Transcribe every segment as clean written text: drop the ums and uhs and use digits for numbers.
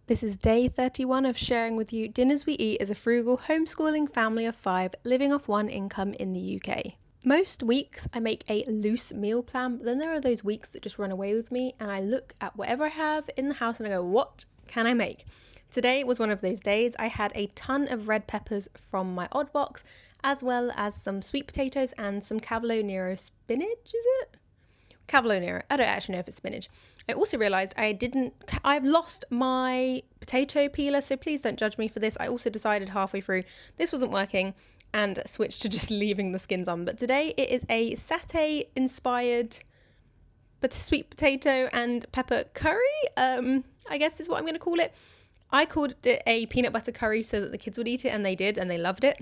This is day 31 of sharing with you dinners we eat as a frugal homeschooling family of 5 living off one income in the UK. Most weeks I make a loose meal plan, but then there are those weeks that just run away with me and I look at whatever I have in the house and I go, what can I make? Today was one of those days. I had a ton of red peppers from my odd box, as well as some sweet potatoes and some Cavolo Nero spinach, is it? Cavolo Nero. I don't actually know if it's spinach. I also realised I've lost my potato peeler, so please don't judge me for this. I also decided halfway through this wasn't working and switched to just leaving the skins on. But today it is a satay inspired sweet potato and pepper curry, I guess is what I'm going to call it. I called it a peanut butter curry so that the kids would eat it, and they did, and they loved it.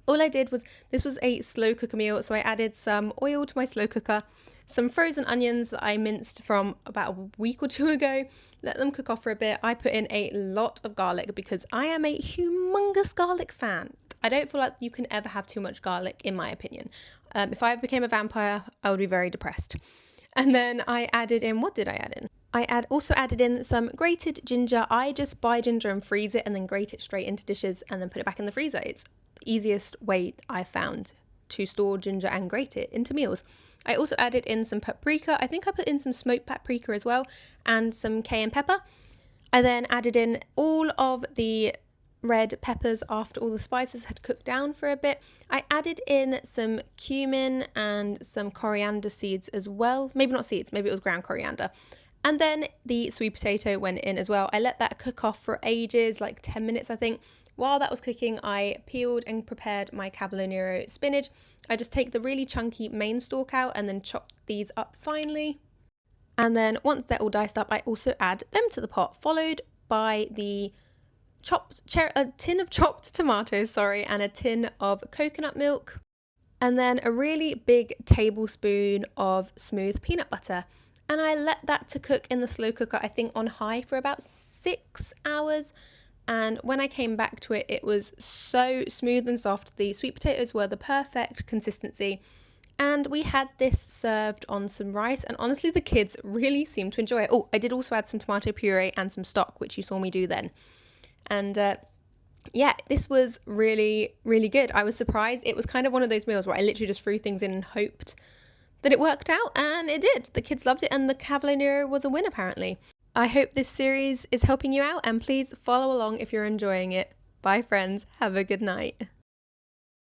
All I did was, this was a slow cooker meal, so I added some oil to my slow cooker, some frozen onions that I minced from about a week or two ago, let them cook off for a bit. I put in a lot of garlic because I am a humongous garlic fan. I don't feel like you can ever have too much garlic, in my opinion. If I became a vampire, I would be very depressed. And then I added in, what did I add in? I also added in some grated ginger. I just buy ginger and freeze it and then grate it straight into dishes and then put it back in the freezer. It's the easiest way I found to store ginger and grate it into meals. I also added in some paprika. I think I put in some smoked paprika as well and some cayenne pepper. I then added in all of the red peppers after all the spices had cooked down for a bit. I added in some cumin and some coriander seeds as well. Maybe not seeds, maybe it was ground coriander. And then the sweet potato went in as well. I let that cook off for ages, like 10 minutes I think. While that was cooking, I peeled and prepared my Cavolo Nero spinach. I just take the really chunky main stalk out and then chop these up finely. And then once they're all diced up, I also add them to the pot, followed by the a tin of chopped tomatoes, and a tin of coconut milk. And then a really big tablespoon of smooth peanut butter. And I let that to cook in the slow cooker, I think on high for about 6 hours. And when I came back to it, it was so smooth and soft. The sweet potatoes were the perfect consistency. And we had this served on some rice. And honestly, the kids really seemed to enjoy it. Oh, I did also add some tomato puree and some stock, which you saw me do then. And yeah, this was really, really good. I was surprised. It was kind of one of those meals where I literally just threw things in and hoped that it worked out. And it did. The kids loved it. And the Cavolo Nero was a win, apparently. I hope this series is helping you out, and please follow along if you're enjoying it. Bye friends, have a good night.